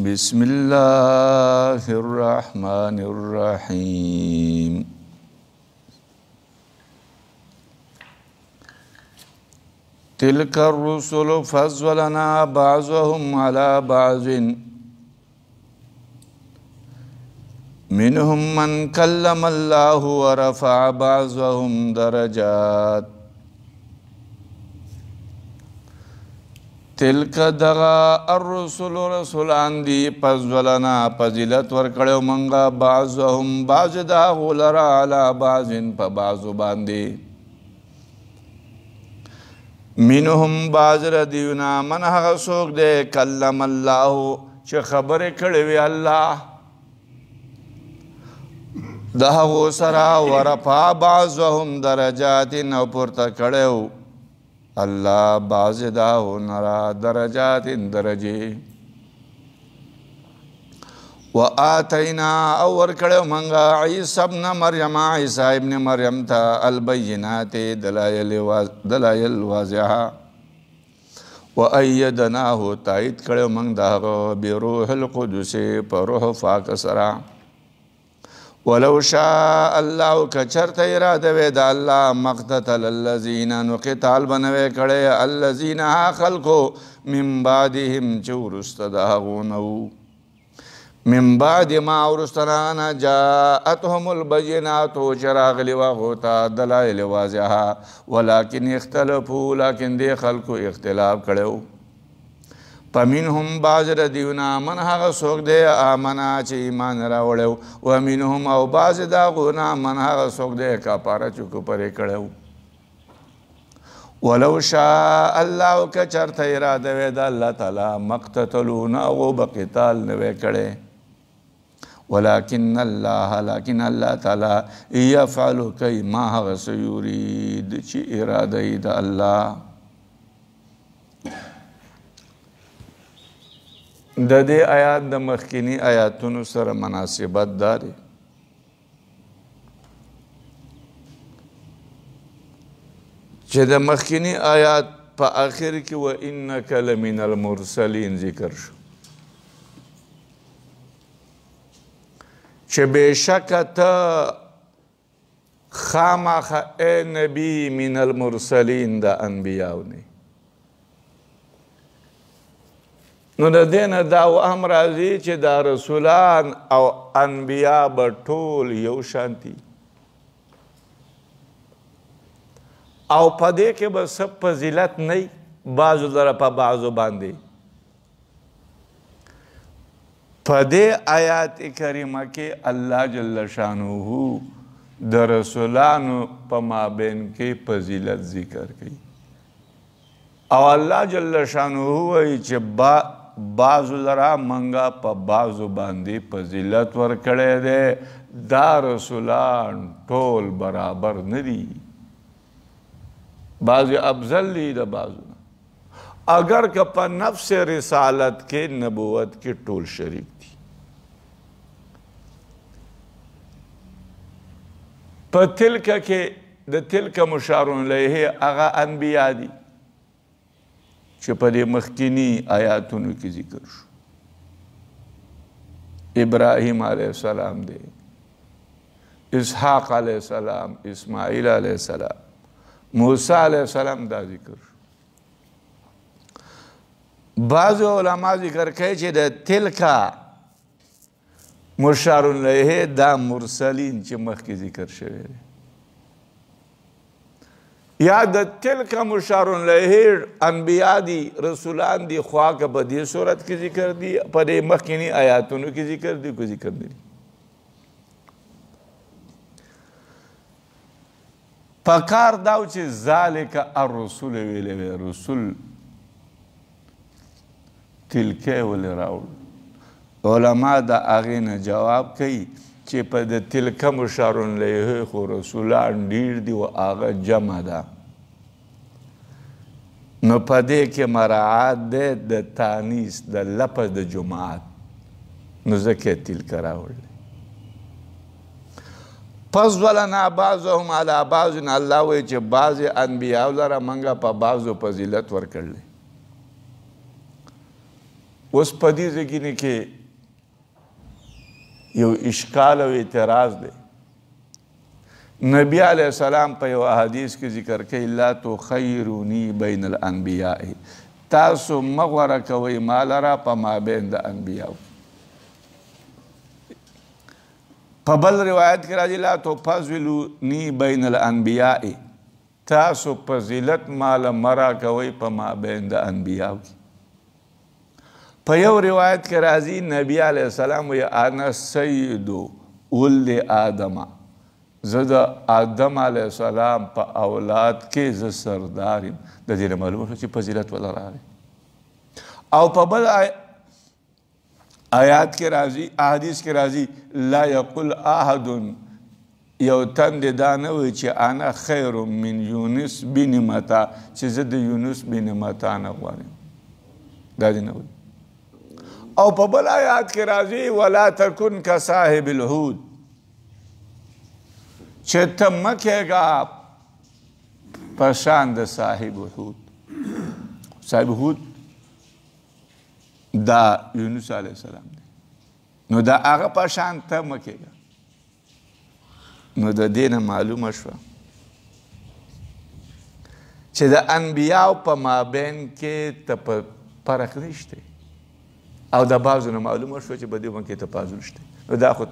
بسم الله الرحمن الرحيم تلك الرسل فضلنا بعضهم على بعض منهم من كلم الله ورفع بعضهم درجات تلک دغا الرسول رسولان دی فضلنا فضیلت ورکړو منګه بعضهم بعض دا غلرا علی بعضن په بعضو باندې منهم بعض ردیونا من هغه څوک دی کلم الله چې خبرې کړې وي الله د هغو سره ورفع بعضهم درجات او پورته کړو الله بعض دا هنرا درجات درجه وآتینا اور کڑو منگا عیسی ابن مریم عیسی ابن مریم تا البینات دلائل واضحہ وآیدناہ تائید کڑو منگ داغو بروح القدس پر روح فاک سرا ولو شاء الله کچرت اراده وید الله مقتتل الذین نقتال بنوے کڑے الذین خلقو من بعدهم چورست داغونو من بعد ما ورستنانا جاءتهم البینات چراغ لواغوتا دلائل واضحا ولیکن اختلفو لیکن دی خلقو اختلاف کڑیو پمنهم بعض ردیونا من هغه څوک دی آمنا چې ایمان راوړو ومنهم او بعض داغونا من هغه څوک دی کفاره چکو پرې کړو ولو شاء الله کچرته اراده وی د الله تعالی مقتتلون او بقتال نه وکړي ولكن الله تعالی يفعل كما هغه يريد چې اراده یې د الله د دې آیات د مخکینی آیاتونو سره مناسبت داري چې د مخکینی آیات په آخر کې و انک لمن المرسلین ذکر شو چې بشک ته خامخ اے نبی من المرسلین د انبیاو نه نو د دینه دا وهم راځي چې دا رسولان او انبیا به ټول یو شانتي او په دې کې به څه فضیلت نه وي بعضو لره په بعضو باندې په دې آیات کریمه کې الله جل شانه د رسولانو په مابین کې فضیلت ذکر کوي او الله جل شانه وایي چې بعضو لرا منگا پا بعضو باندی فضیلت ورکڑے دے دا رسولان ټول برابر ندی بعضی افضل لی دا بعضو اگر که پا نفس رسالت کے نبوت کے ټول شریک دی پا تلکا کے دا تلکا مشارون لیہے اغا انبیاء دی چې په دې مخکینی آیاتونو کې ذکر شو ابراهیم علیه السلام دی اسحاق علیه السلام اسماعیل علیه السلام موسی علیه السلام دا ذکر شو بعض علما ذکر کوي چې د تلکا مشار الیه دا مرسلین چې مخکې ذکر شوی دی یا د تلک مشار الیه انبیاء دی رسولان دی خواہ کا په دې صورت کې ذکر دی په دې مخکینی آیاتونو کې ذکر دی کو ذکر دی پکار داو چې ذالک الرسول ویلې رسول تلکه ول راول علما دا هغې نه جواب کوي چې په د تلک مشار الیه خو رسولان ډیر دی او هغه جمع ده نو په دې کې مراعات دی د تانیث د لفظ د جماعت نو ځکه تلک راوړلی فضلنا بعضهم علی بعض الله وایي چې بعضې انبیاو لره موږ په بعضو فضیلت ورکړلی اوس په دې ځای کې یو اشکال او اعتراض دی. نبی علیہ السلام په یو حدیث کې ذکر کوي لا تخیرونی بین الانبیاء، تاسو مغوره کوئ ما لره په مابین د انبیاو. په بل روایت کې راځي لا تفضلونی بین الانبیاء، تاسو فضیلت مال مرا کوئ په مابین د انبیاو. په یو روایت کې راځي نبی علیہ السلام وی انا سید ولد آدم، زه د آدم علیہ السلام په اولاد کې زه سردار یم. د دې نه معلومه شوه چې فضیلت ولا راغی. او په بل آیات کې راځي، احادیث کې راځي لا یقل احد، یو تن دې دا نه وایي چې انا خیر من یونس بن متا، چې زه د یونس بن متا نه غوره یم. دا دې نه وایي. او په بل آیات کې راځي ولا تکن کصاحب الحوت، چې ته مه کېږه په شان د صاحب حوت. صاحب حوت دا یونس علیه السلام دی، نو دا هغه په شان ته مه کېږه. نو د دې نه معلومه شوه چې د انبیاو په مابین کې فرق نشته، او د بعضو نه معلومه شوه چې په دې باندې تفاضل شته. نو دا خو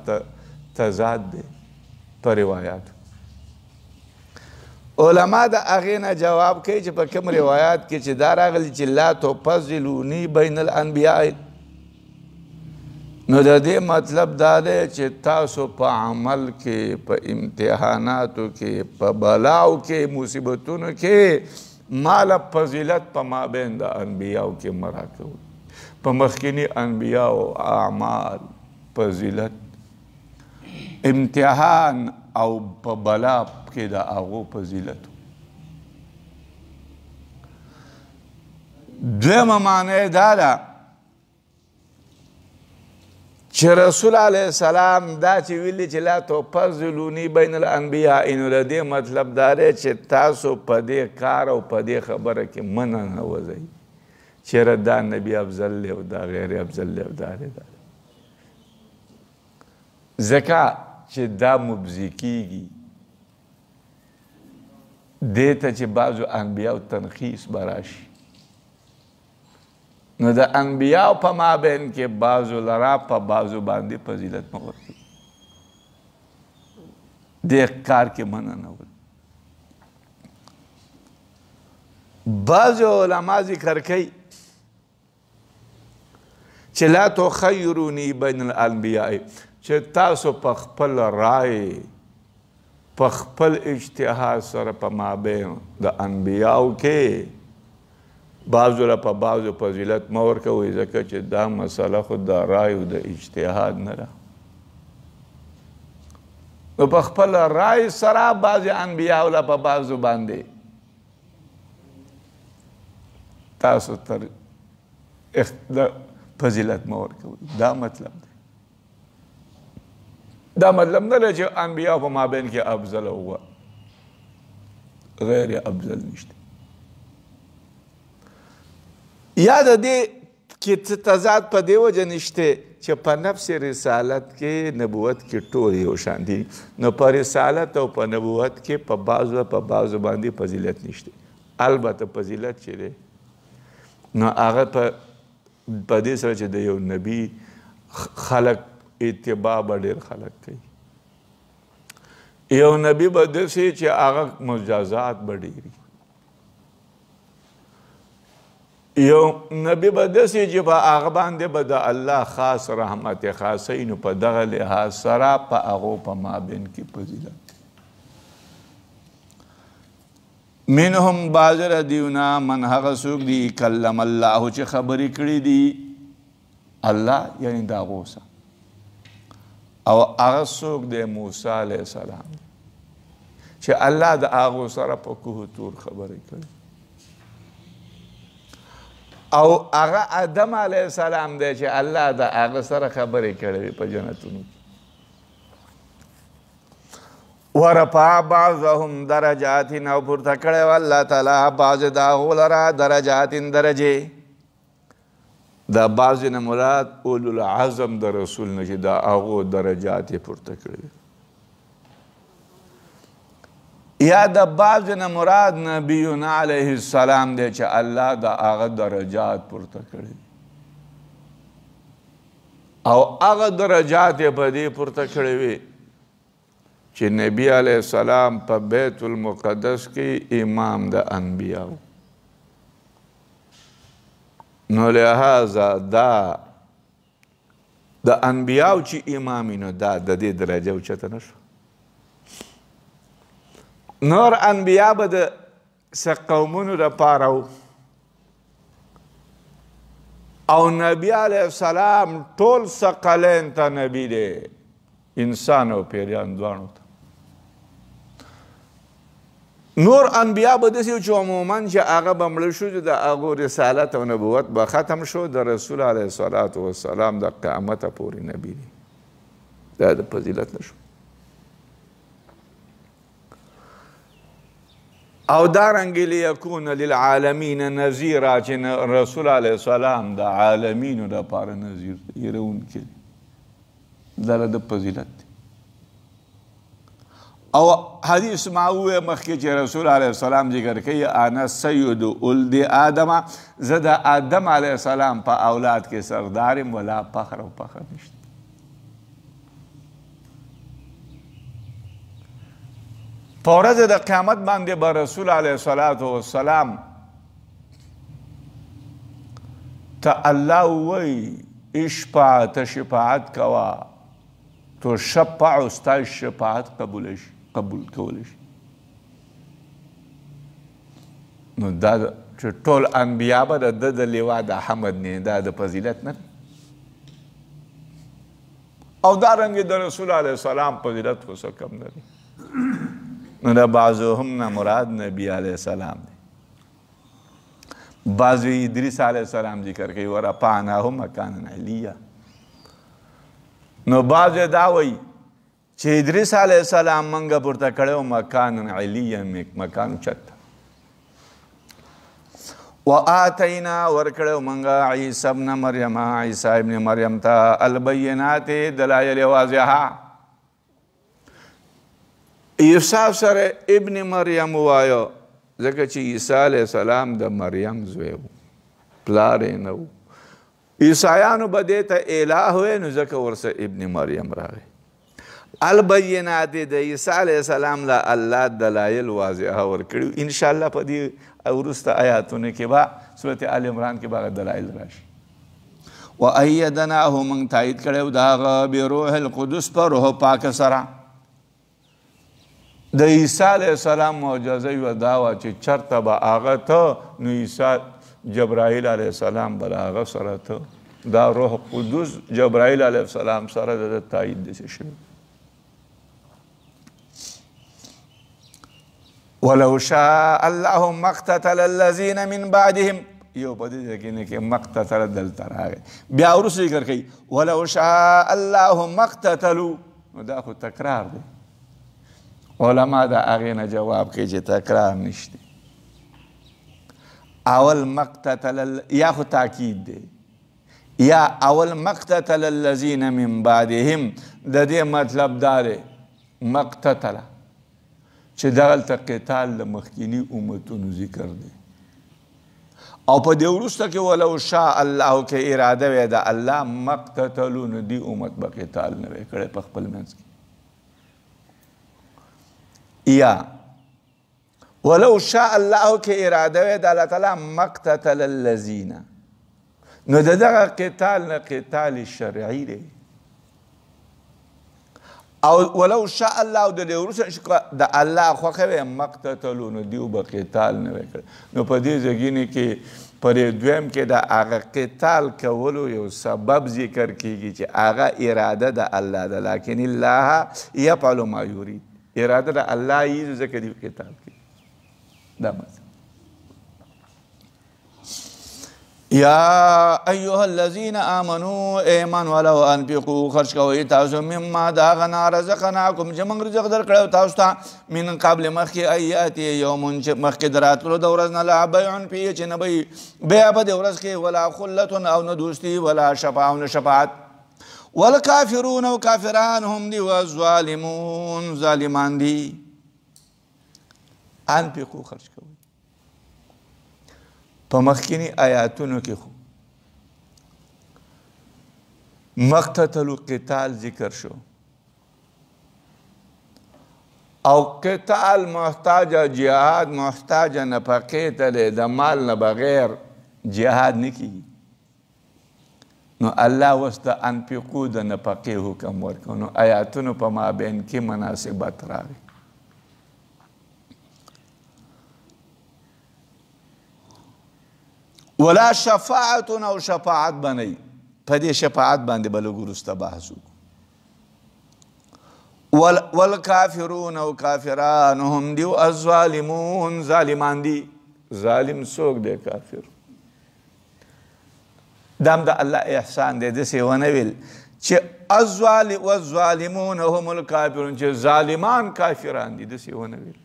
تضاد دی په روایاتو. علما د هغې نه جواب کوي چې په کوم روایات کې چې دا راغلي چې لا تفضلونی بین الانبیاء، نو د دې مطلب دا دی چې تاسو په عمل کې، په امتحاناتو کې، په بلاو کې، مصیبتونو کې مال فضیلت په مابین د انبیاو کې مرا کوئ. په مخکینی انبیاو اعمال، فضیلت، امتحان او په بلا کې د هغو فضیلت. دویمه معنی دا ده چې رسول علیه السلام دا چې ویلي چې لا تفضلونی بین الانبیاء، نو د دې مطلب دا دی چې تاسو په دې کار او په دې خبره کې منع نه وځئ چېرې دا نبی افضل دی او دا غیر افضل دی او دا دی. ځکه چې دا مبزي کېږي دې ته چې بعضو انبیاو تنخیص به راشي. نو د انبیاو په مابین کې بعضو لرا په بعضو باندې فضیلت مه ورکوي. دې کار کې منع نه ول. بعضو علما ذکر کوي چې لا تخیرونی بین الانبیاء، چې تاسو په خپل رای، په خپل اجتهاد سره په مابین د انبیاو کې بعضو له په بعضو فضیلت مه ورکوئ، ځکه چې دا مسله خو د رای او د اجتهاد نه ده. نو په خپل رای سره بعضې انبیاو له په بعضو باندې تاسو تر فضیلت مه ورکوئ. دا مطلب دی. دا مطلب نه دی چې انبیاء په مابین کې افضل او غیر افضل نشته. یا د دې کې تضاد په دې وجه نشته چې په نفس رسالت کې نبوت کې ټول یو شان دي، نو په رسالت او په نبوت کې په بعضو باندې فضیلت نشته. البته فضیلت چې دی نو هغه په دې سره چې د یو نبی خلق اتباع به ډېر خلق کوي. یو نبی به داسې چې هغه مجازات به ډېري، یو نبی به داسې چې په هغه باندې به د الله خاص رحمت خاصی، نو په دغه لحاظ سره په هغو په مابین کې فضیلت. منهم بعض ردیونا من هغه څوک دي کلم الله چې خبرې کړي دي الله، یعنی د هغو سره، او هغه څوک دی موسی علیه السلام چې الله د هغو سره په کوه طور خبرې کړي، او هغه آدم علیه السلام دی چې الله د هغه سره خبرې کړي په جنتونو. ورفع بعضهم درجات، او پورته کړی و الله تعالی بعض د هغو لره درجات درجې. دا بعضې نه مراد اولو العزم د رسول نه چې دا هغو درجات یې پورته کړي یا د بعضې نه مراد نبینا علیه السلام دی چې الله د هغه درجات پورته کړي او هغه درجات یې په دې پورته کړي وي چې نبی علیه السلام په بیت المقدس کې امام د انبیاو نو لہذا دا د انبیاو چې امامي نو دا د دې درجه اوچته نه شو نور انبیا به د څه قومونو دپاره او نبی علیه السلام ټول ثقلین ته نبی دی انسان او پیریان دواړو ته نور انبیا به داسې چې عموما چې هغه به مړه شو چې د هغو رسالت او نبوت به ختم شو د رسول علیه الصلاة والسلام د قیامته پورې نبی دی دا د فضیلت نشو او دارنګې لیکون للعالمین نذیرا چې رسول علیه السلام د عالمینو دپاره نذیر یېرونکی دا د فضیلت دی او حدیث ما وویل مخکې چې رسول علیه السلام ذکر کوي انا سید ولد آدم زه د آدم علیه السلام په اولاد کې سردار یم ولا فخر او فخر نشته په ورځ د قیامت باندې به رسول علیه الصلاة والسلام ته الله ووایي اشفع ته شفاعت کوه تو شفع ستا شفاعت قبول کولی شي نو دا چې ټول انبیا به د ده د لیوا د حمد نه دا د فضیلت نه او دارنګې د رسول علیه السلام فضیلت خو څه کم نه دی نو دا بعضهم نه مراد نبی علیه السلام دی بعضو ادریس علیه السلام ذکر کوي ورفعناه مکانا علیا نو بعضو دا وایي چې ادریس علیه السلام منګه پورته کړی مکانا علیا مکان اوچت وآتینا ورکړی منګه عیسی ابن مریم عیسی ابن مریم ته البینات دلایل واضحه عیسی سره ابن مریم وایو ځکه چې عیسی علیه السلام د مریم زوی و پلار یې نه و عیسایانو به دې ته اله وی نو ځکه ورسه ابن مریم راغی البینات د عیسی علیه السلام له الله دلایل واضحه ورکړي انشاءالله په دې وروسته آیاتونه کې به صورت آل عمران کې به هغه دلایل راشي وایدناه موږ تایید کړی د هغه بروح القدس په روح پاک سره د عیسی علیه السلام معجزه یوه دا وه چې چرته به هغه ته نو عیسی جبرائیل علیه السلام به د هغه سره ته دا روح قدس جبرائیل علیه السلام سره د تایید داسې شوی ولو شاء الله ما اقتتل الذین من بعدهم یو په دې ځای کې مقتتل دلته راغی بیا وروسته ذکر کوي ولو شاء الله ما اقتتلوا نو دا خو تکرار دی علما دا هغې نه جواب کوي چې تکرار نشته اول مقتتل یا خو تاکید دی یا اول مقتتل الذین من بعدهم د دې مطلب دا دی مقتتل چې دغلته قتال د مخکیني امتونو ذکر دی او په دې وروسته کې ولو شاء الله کې اراده وی د الله مقتتلو نو دې امت به قتال نه وی کړی په خپل منځ کې یا ولو شاء الله کې اراده وی د الله تعالی مقتتل الذین نو د دغه قتال نه قتال شرعي دی او ولو شاء الله د دې وروسته د الله خوښه وی مقتتلو نو دیو به قتال نه وی کړی نو په دې ځایونو کې پر دویم کې د هغه قتال کولو یو سبب ذکر کیږي چې هغه اراده د الله ده لکن الله یفعل ما یرید اراده د الله یې ځکه دی قتال کوي دا مطلب یا ایها الذین آمنو ایمان ولو انفقوا خرج کوئ تاسو مما دا غنا رزقناکم چې موږ رزق درکړو تاسو ته من قبل مخکې ان یاتي یوم چې مخکې د راتلو د ورځ نه لا بیع فیه چې نه به بیع په دې ورځ کې ولا خلة او نه دوستي ولا شفاعة او نه شفاعت والکافرون او کافران هم دي والظالمون ظالمان دي. انفقوا خرج کوئ په مخکینی آیاتونو کې خو مقتتل قتال ذکر شو او قتال محتاج جهاد محتاج نفقې ته د مال نه بغیر جهاد نه کیږي. نو الله اوس د انفقو د نفقې حکم ورکړ. نو آیاتونو په مابین کې مناسبت راغی. ولا شفاعت او شفاعت بنئ په دې شفاعت باندې به لږ وروسته بحث وکړو. والکافرون او کافران هم دي الظالمون ظالمان دي. ظالم څوک دی؟ کافر. دا هم د الله احسان دی. داسې ونه ویل چې والظالمون هم الکافرون چې ظالمان کافران دي. داسې ونه ویل.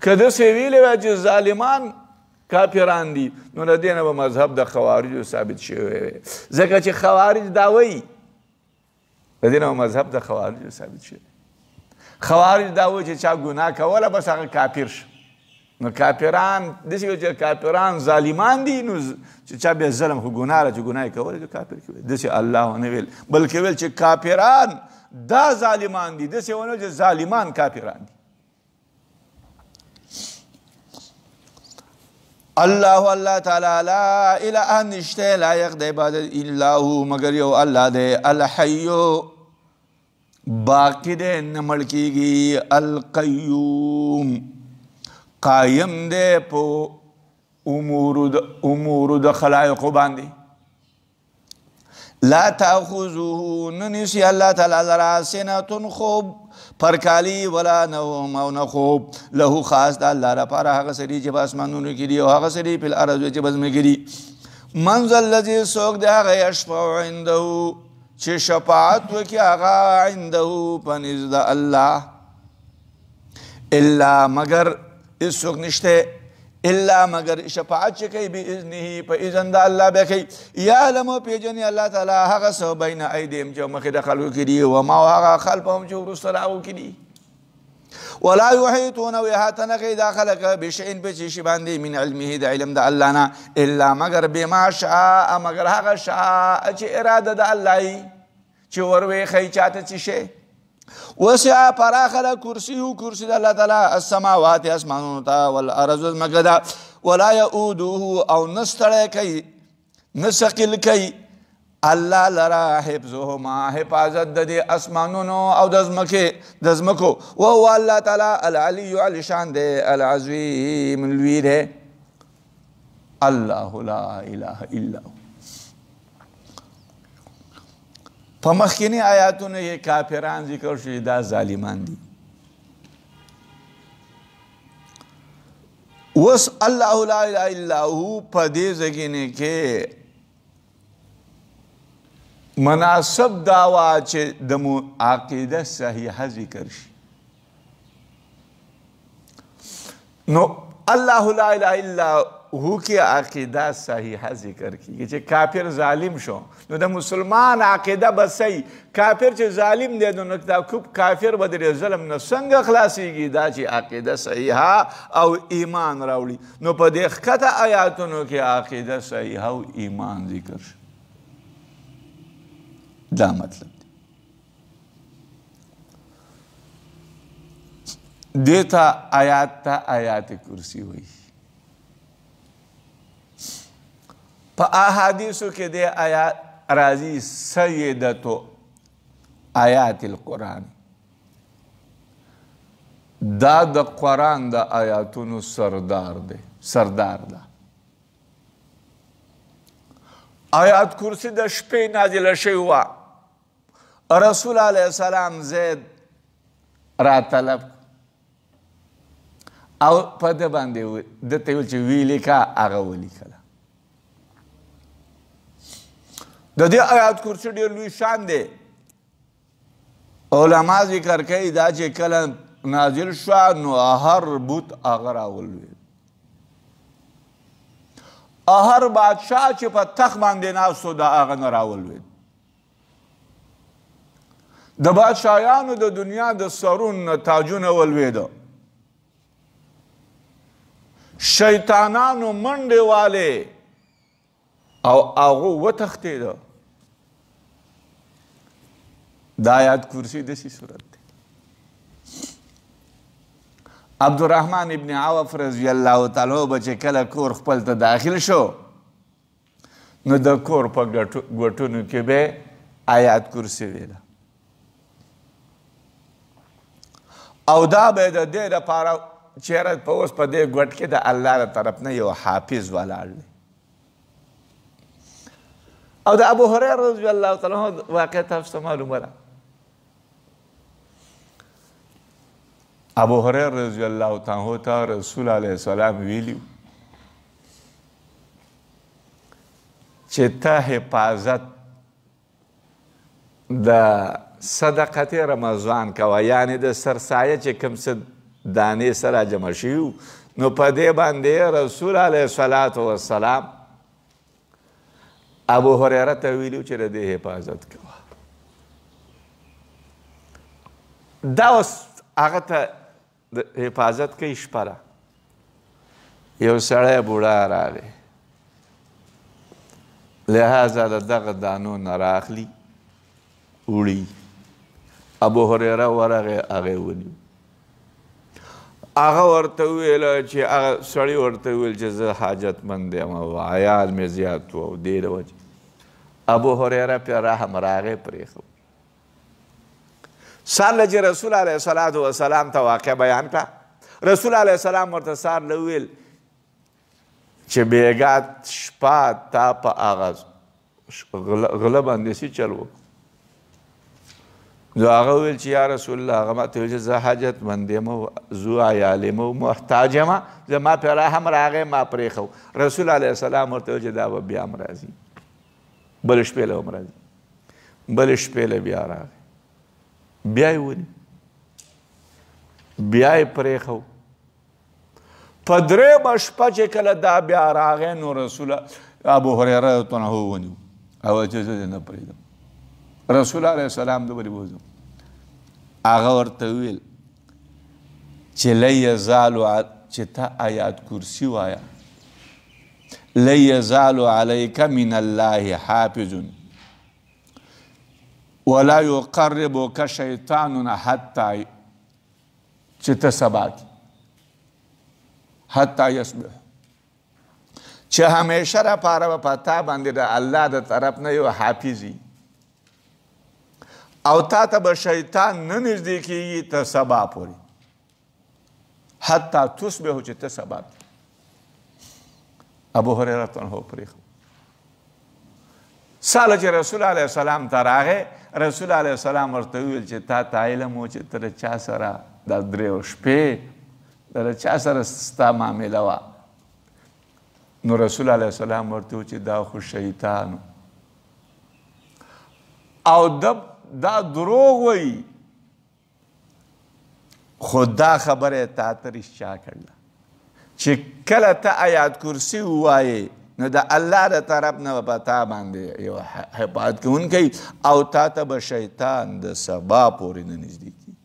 که داسې ویلې وای چې ظالمان کافران دي نو د دې نه به مذهب د خوارجو ثابت شوی وی. ځکه چې خوارج دا وایي د دې نه به مذهب د خوارجو ثابت شوی. خوارج دا وایي چې چا ګناه کوله بس هغه کافر شو. نو کافران داسې وایي چې کافران ظالمان دي نو چې چا بیا ظلم خو ګناه ده چې ګناه یې کوله کافر کوي. داسې الله ونه ویل بلکې ویل چې کافران دا ظالمان دي. داسې ونه چې ظالمان کافران دي. الله تعالی لا اله نشته لایق د عبادت الا هو مگر یو الله دی. الحی باقی دی نه مړ کیږي. القیوم قایم دی په امور د خلایقو باندې. لا تاخذوه ننسی الله تعالی لرا سنة خوب پرکالی ولا نوم او نه خوب. له خاص د الله لپاره هغه سړي چې په اسمانونو کې دي او هغه سړي په الارض چې په ځمکه کې دي. من ذا الذي څوک دی هغه یشفع عنده چې شفاعت وکړي هغه عنده په نزد د الله الا مگر هېڅوک نشته الا مگر شفاعت چې کوي باذنه په اذن د الله به کوي. یعلم پیژني الله تعالی هغه څه بین ایدیهم چې مخکې د خلکو کې دي وما هغه خلفهم چې وروسته د هغو کې دي. ولا یحیطون او احاطه نه کوي دا خلک بشیء په څه شي باندې من علمه د علم د الله نه الا مگر بما شاء مگر هغه شاء چې اراده د الله وي چې ورویښي چاته څه شی. وسع پراخه کرسیو کرسی د الله تعالی السماوات اسمانونو ته والارض ځمکه ده. ولا یؤوده او نه ستړی کوي نه ثقیل کوي الله لرا حفظهما حفاظت د دې اسمانونو او د ځمکو. وهو الله تعالی العلی علی شان دی العظیم لوی دی. الله لا اله الا هو. په مخکینی آیاتونو یې کافران ذکر شوي دا ظالمان دي. اوس الله لا اله الا هو په دې ځای کې مناسب دا وه چې د عقیده صحیحه ذکر شي. نو الله لا اله الا هو کې عقیده صحیحه ذکر کیږي چې کافر ظالم شو نو د مسلمان عقیده به صحیح. کافر چې ظالم دی نو کافر به د ظلم نه څنګه خلاصیږي؟ دا چې عقیده صحیحه او ایمان راوړي. نو په دې ښکته آیاتونو کې عقیده صحیحه او ایمان ذکر شو. دا مطلب دی. دیتا آیات تا آیات کرسی ہوئی. پا احادیثو کے دے آیات راضی سیدتو آیات القرآن. دا دا قرآن دا آیاتونو سردار دا. آیات کرسی دا شپی نازل شیوا. رسول علیہ السلام زید را طلب او په د باندې د ته ویل چې ویلې کا هغه ولیکله. د دې آیات کرسي ډېر لوی شان دی علما ذکر کوي دا چې کله نازل شوه نو هر بت هغه راولوېد هر بادشاه چې په تخت باندې ناست و د هغه نه راولوېد د بادشاهیانو د دنیا د سرون نه تاجونه ولوېده شیطانانو منډې والې او هغه وتښتېده دا آیات کرسي داسې صورت دی عبدالرحمن ابن عوف رضی الله تعالی به چې کله کور خپل ته داخل شو نو د کور په ګوټونو کې به آیات کرسي ویله او دا به د دې لپاره چیرې په اوس په دې ګوټ کې د الله له طرف نه یو حافظ ولاړ دی او د ابو هريره رضی الله تعالی عنه واقع تاسو ته معلومه ده ابو هريره رضی الله تعالی عنه ته رسول علیه السلام ویلي چې ته حفاظت د صدقه رمضان کوه یعنی د سرسایه چې کوم څه دانې سره جمع شوي نو په دې باندې رسول علیه السلام ابو هريره ته ویلي چې د دې حفاظت کوه دا اوس هغه ته د حفاظت کوي شپه ده یو سړی بوډا راغی لہذا د دغه دانو نه راخلي وړي ابو هريره ورغی هغه ونیو هغه ورته وویل چې هغه سړي ورته وویل چې زه حاجتمند یم او عیال مې زیات و او دې د وجې ابو هريره پرې رحم راغی پرېښود سهار له چې رسول علیه السلام ته واقع بیان کړه رسول علیه السلام ورته سهار له وویل چې بېګا شپه تا په هغه غله باندې څه چل وکړو نو هغه وویل چې یا رسول الله هغه ماته ویل چې زه حاجتمند یم او زه عیال یم او محتاج یم زما پرې رحم راغی ما پرېښو رسول علیه السلام ورته ویل چې دا به بیا هم راځي بلې شپې له هم راځي بلې شپې له بیا راغی بیا یې ونیو بیا یې پرېښو په درېیمه شپه چې کله دا بیا راغی نو رسول ابو هريره ونیو او چې زه دې نه پرېږدم رسول علیه السلام د بلې بوزم هغه ورته وویل چې لن یزالو چې ته آیات کرسي وایه لن یزالو علیک من الله حافظ ولا یقربک شیطان حتی چې ته سبا کې حتی یصبح چې همیشه لپاره به په تا باندې د الله د طرف نه یو حافظ وي او تا ته به شیطان نه نږدې کېږي ته سبا پورې حتی تصبحو چې ته سبا ابو هريره عنه پرېښود سهار چې رسول علیه السلام ته راغی رسول علیه السلام ورته وویل چې تا ته علم و چې ته د چا سره دا درېو شپې د چا سره ستا معامله وه نو رسول علیه السلام ورته وویل چې دا خو شیطان او دا دروغ وی خو دا خبره تا ته رښتیا کړله چې کله ته آیات کرسي ووایې نو د الله د طرف نه به په تا باندې یو حفاظت کوونکی او تا ته به شیطان د سبا پورې نه نږدې کېږي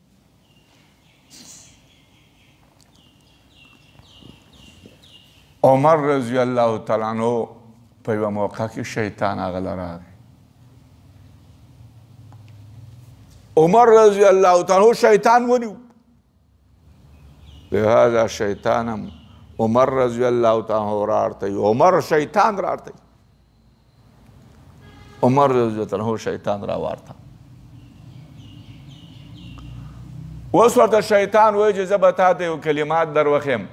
عمر رضی الله تعالی عنه په یوه موقع کې شیطان هغه له راغی عمر رضی الله تعالی شیطان ونیو لہذا شیطانم عمر رضی الله تعالی راړته عمر شیطان راړته عمر رضی الله تعالی شیطان راوارته اوس ورته شیطان وایي چې زه به تا ته یو کلمات در وښیم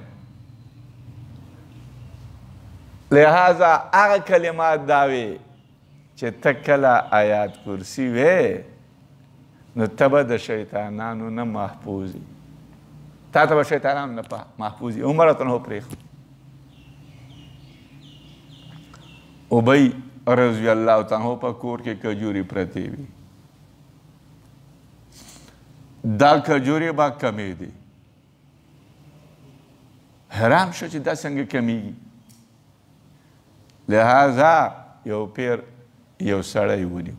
لہذا هغه کلمات دا وي چې ته کله آیات کرسي وې نو ته به د شیطانانو نه محفوظ یې تا ته به شیطانانو نه محفوظ یې عمر ته نه پرېښود ابی رضی الله تعالی په کور کې کجوري پرتې وي دا کجوري به کمې دي حیران شو چې دا څنګه کمیږي لہذا یو پیر یو سړی ونیو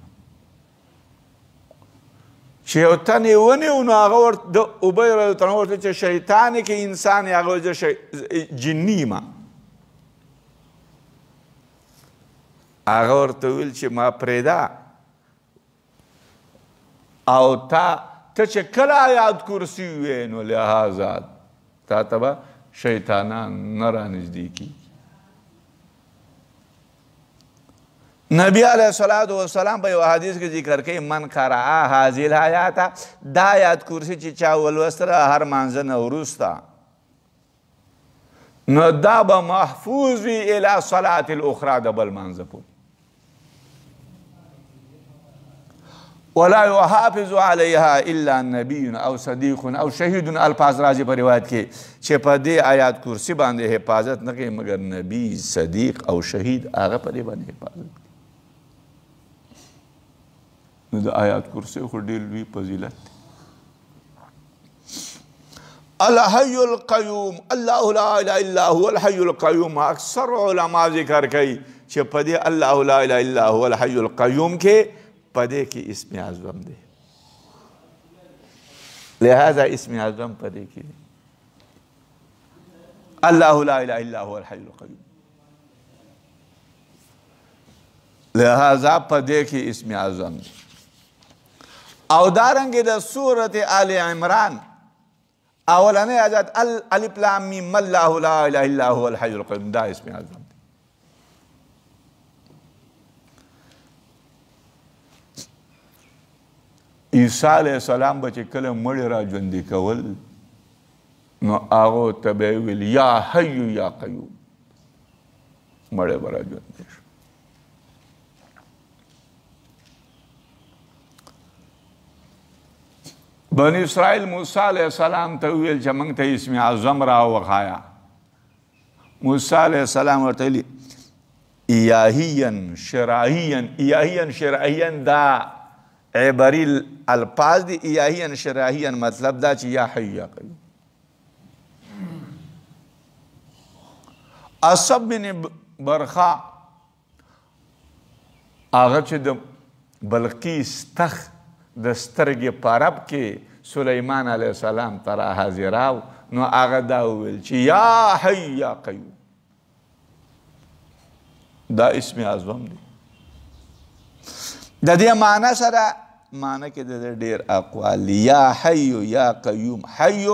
چې یو تن یې ونیو نو هغه ورته د ابی رضی الله عنه ورته چې شیطان کې انسان یې هغه زه جني یم هغه ورته ویل چې ما پرېږده او ته چې کله آیات کرسي ووایې نو لہذا تا ته به شیطانان نه رانږدې کېږي نبی علیه الصلاة والسلام په یو حدیث کې ذکر کوي من قرأ هذه الآیات دا آیات کرسي چې چا ولوستله هر مانځه نه وروسته نو دا به محفوظ وي الی صلاة الاخرى د بل مانځه پورې ولا يحافظ عليها الا نبي او صديق او شهيد الفاظ راځي په روایت کې چې په دې آیات کرسي باندې حفاظت نه کوي مګر نبی صدیق او شهید هغه په دې باندې حفاظت کوي نو د آیات کرسي خو ډېر لوی فضیلت دی الحي القيوم الله لا اله الا هو الحي القيوم اکثر علما ذکر کوي چې په دې الله لا اله الا هو الحي القيوم کې پدے کی اسم اعظم دے لہذا اسم اعظم پدے کی اللہ لا الہ الا هو الحی القیوم لہذا پدے کی اسم اعظم دے او دارنگی دا سورت آل عمران اولانی آجات الف لام میم اللہ لا الہ الا هو الحی القیوم دا اسم اعظم دے عیسی علیہ السلام به چې کله مړی را ژوندي کول نو هغو ته به یې ویل یا حی یا قیوم مړی به را ژوندی شو بني اسرائیل موسی علیہ السلام ته ویل چې موږ ته اسم اعظم را وښایه موسی علیہ السلام ورته ویلي الهیا شرعیا دا عبری الفاظ دی الہین شرعین مطلب دا چې یا حی یا قیوم اصب بن برخا هغه چې د بلقیس تخ د سترګې په رب کې سلیمان علیه السلام ته را حاضراو نو هغه دا وویل چې یا حی یا قیوم دا اسم اعظم دی د دې معنی سره معنی کې د ډېر اقوال یا حی یا قیوم حی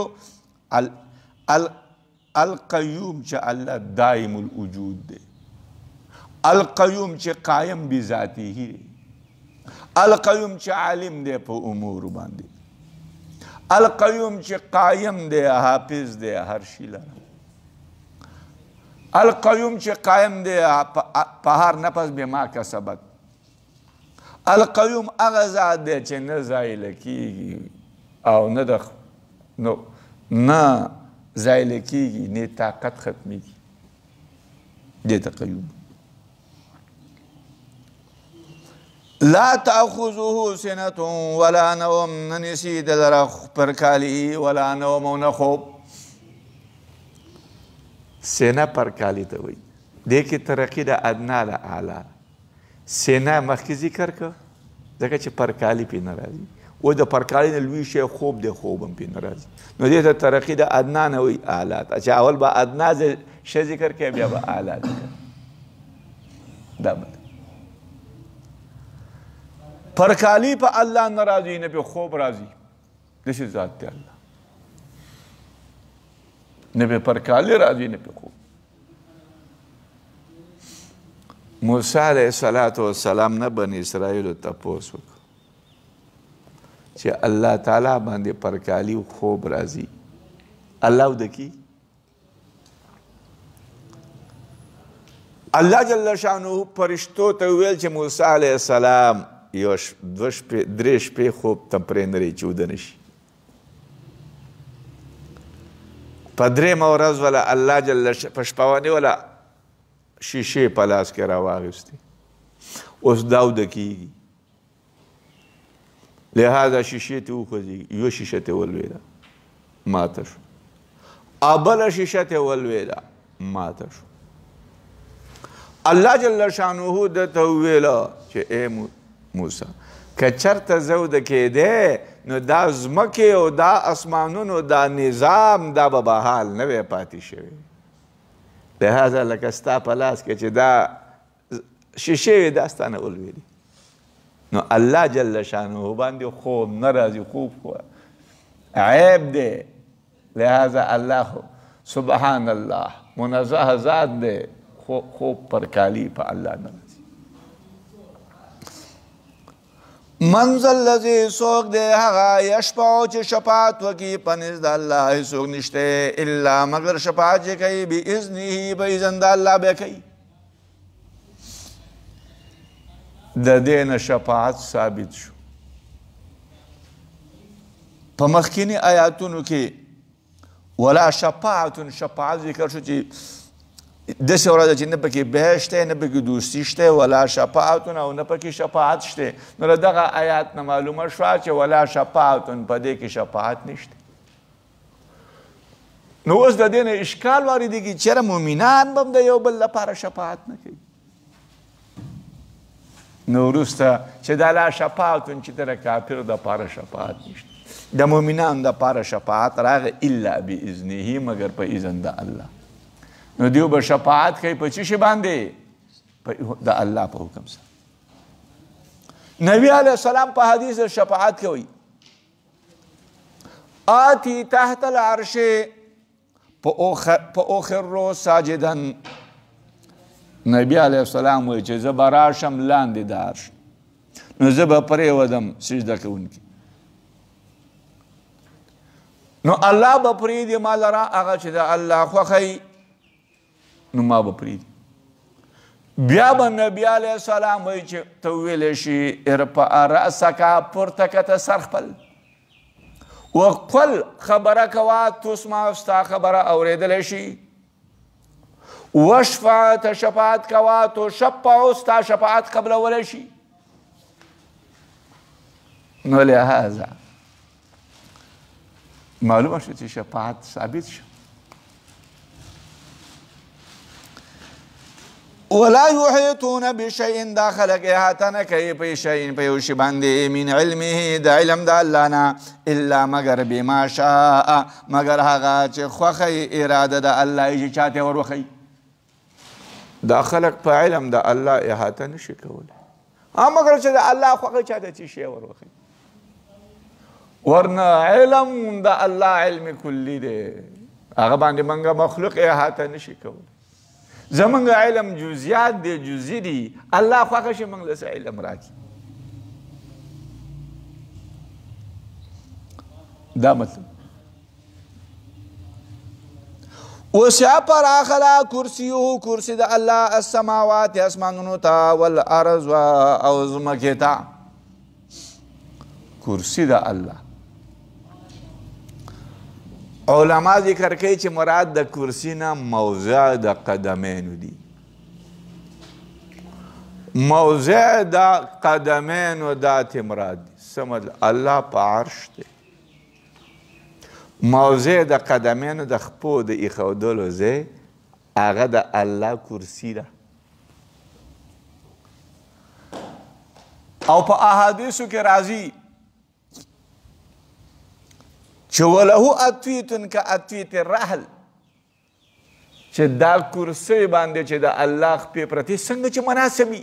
القیوم چې الله دائم الوجود دی القیوم چې قایم بذاته دی القیوم چې عالم دی په امور باندې القیوم چې قایم دی حافظ دی هر شي لره القیوم چې قایم دی په هر نفس بما کسبت القیوم هغه ذات دی چې نه زایله کیږي او نه زایله کیږي نه طاقت ختمیږي دې ته قیوم لا تأخذه سنة ولا نوم ننسي دلره پرکالی ولا نوم او نه خوب سینه پرکالی ته وایي دې کې ترقي د ادنا د اعلی سینه مخکې ذکر که ځکه چې پرکالی پې نه راځي و د پرکالی نه لوی شی خوب دی خوب هم پې نه راځي نو دې ته ترقي د ادنا نه وایي اعلی ته چې اول به ادنا شی ذکر کوي بیا به اعلی ذکر دا به پرکالی په الله نه راځي نه پې خوب راځي داسې ذات دی الله نه پې پرکالی راځي نه پې خوب موسی علیہ السلام نه بني اسرائیلو تپوس وکړو چې الله تعالی باندې پرکالی خوب راځي الله ودکی الله جل شانه فرشتو ته ویل چې موسی علیہ السلام یو درې شپې خوب ته پرې نه رهي چې وده نه شي په درېیمه ورځ ولا الله جل په شپه ونیوله شیشې په لاس کې راواغېستې اوس دا وده کېږي لهذا شیشې ته وخوځېږي یو شیشه ته ولوېده ماته شو بله شیشه ته ولوېده ماته شو الله جل شانه درته وویله چې ای موسی که چېرته زه وده کېدی نو دا ځمکې او دا اسمانونو دا نظام دا به بحال نه وی پاتې شوی لهذا لکه ستا په لاس کې چې دا شیشې وي دا ستا نه ولوېدي نو الله جل شانه باندې خوب نه راځي خوب خو عیب دی لهذا الله سبحان الله منزه ذات دی خوب پر کالی په الله نه راځي منزل الذي څوک دی هغه یشفع چې شفاعت وکړي په نزد د الله هیڅوک نشته الا مگر شفاعت چې کوي باذنه په اذن د الله به کوي د دې نه شفاعت ثابت شو په مخکینی آیاتونو کې ولا شفاعت ذکر شو چې داسې ورځ چې نه پکې بهشت شته نه پکې دوستي شته ولا شفاعت او نه پکې شفاعت شته نو له دغه آیات نه معلومه شوه چې ولا شفاعت په دې کې شفاعت نشته نو اوس د دې نه اشکال واردېږي چېرې مؤمنان به هم د یو بل لپاره شفاعت نه کوي نو وروسته چې دا لا شفاعت چې د کافر دپاره شفاعت نشته د مؤمنانو دپاره شفاعت راغی الا باذنه مگر په اذن د الله نو دیو به شفاعت کوي په څه شي باندې د الله په حکم سره نبی علیه السلام په حدیث شفاعت کوي آتی تحت العرش فاخر ساجدا نبی علیه السلام وایي چې زه به راشم لاندې د عرش نو زه به پرېودم سجده کوونکي نو الله به پرېږدي ما لره هغه چې د الله خوښوي نو ما به پرېږدي بیا به نبی علیه السلام وایي چې ته وویلی شي ارفع رأسکه پورته کړه سر خپل وقل خبره کوه تسمع ستا خبره اورېدلی شي وشفع ته شفاعت کوه تو شفع ستا شفاعت قبلولی شي نو لهذا معلومه شو چې شفاعت ثابت شو ولا يحيطون بشيء دا خلق احاطه نه کوي په شي په یو شي باندې من علمه د علم د الله نه الا مگر بما شاء مگر هغه چې خوښه اراده د الله چې چاته ورخی دا خلق په علم د الله احاطه نشي کولی مگر چې د الله خوښه چاته چې شی ورخی ورنه علم د الله علم کلی دی هغه باندې منګه مخلوق احاطه نشي کولی زمونږ علم جزئیات دی جزئی دی الله خوښه شي موږ له علم راکړي دا مطلب وسع پراخه کرسیو کرسی د الله السماوات اسمانونو ته والارض او ځمکې ته کرسی د الله علما ذکر کوي چې مراد د کرسی نه موضع د قدمینو دی موضع د قدمینو داتې مراد دی سمد الله په عرش دی موضع د قدمینو د خپو د ایښودلو ځای هغه د الله کرسی ده او په احادیثو کې راځي چې وله اطویتن که اطویت الرحل چې دا کرسی باندې چې د الله خپې پرتې څنګه چې مناسبي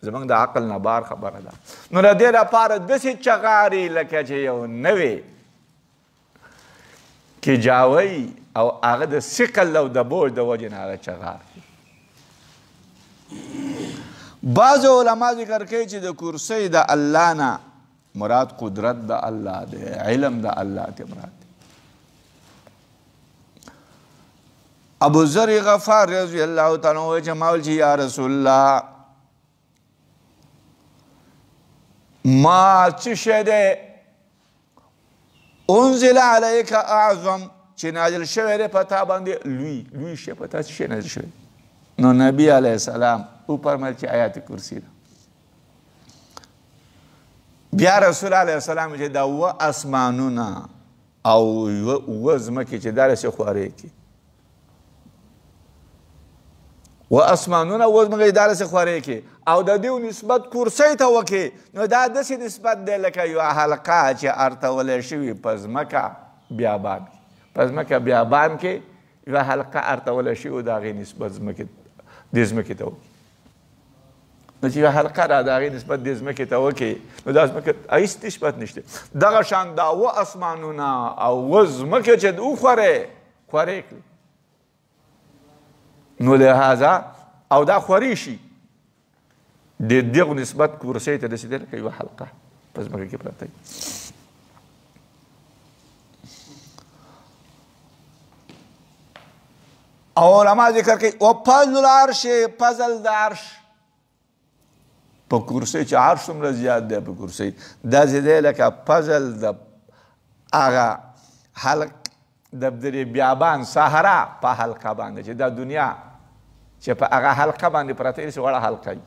زموږ د عقل نه بار خبره ده نو د دې لپاره داسې چغارې لکه چې یو نوې کجاوی او هغه د ثقل او د بوج د وجې نه هغه چغار بعض علما ذکر کوي چې د کرسی د الله نه مراد قدرت د الله دی علم د الله دی مراد دی ابو ذر غفار رضی الله تعالی عنہ جمال جی یا رسول الله ما څه شی دی انزل علیک اعظم چې نازل شوی دی په تا باندې لوی شی په تا څه شی نازل شوی نو نبی علیه السلام وفرمایل چې آیات کرسی ده بیا رسول علیه السلام چې دا اوه اسمانونه او اوه ځمکې چې داسې خوارې کړي اوه اسمانونه اوه ځمکې داسې خوارې کړي او د دې نسبت کرسۍ ته وکړي نو دا داسې نسبت دی لکه یوه حلقه چې ارتولی شوي په ځمکه بیابان کې په ځمکه بیابان کې یوه حلقه ارتولی شوي د هغې نسبت دې ځمکې ته وکړي نو چې یوه حلقه را د هغې نسبت دې ځمکې ته وکړي نو دا ځمکه هیڅ نسبت نشته دغه شان دا اوه اسمانونه او اوه ځمکې چې وخورې خورې کړي نو لهذا او دا خورې شي د دغو نسبت کرسۍ ته داسې دی لکه یوه حلقه په ځمکه کې پرته او علما ذکر کوي و فضل العرش فضل د عرش په کرسۍ چې عرش څومره زیات دی په کرسۍ داسې دی لکه فضل د هغه حلق د بیابان صحرا په حلقه باندې چې دا دنیا چې په هغه حلقه باندې پرته وي وړه حلقه وي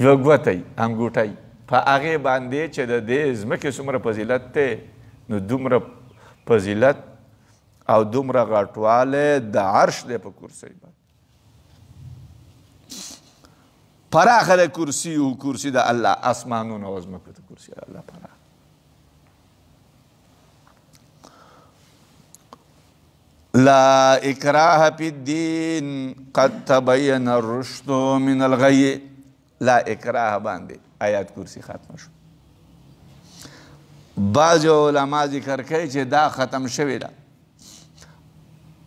یوه ګوته انګوټی په هغې باندې چې د دې ځمکې څومره فضیلت دی نو دومره فضیلت او دومره غټوالی د عرش دی په کرسۍ باندې پراخه د کرسي و کرسي د الله اسمانونه او ځمکو ته کرسي د الله پراخه لا اکراه فی الدین قد تبین الرشد من الغی لا اکراه باندې آیات کرسی ختم شو بعض علما ذکر کوي چې دا ختم شوی ده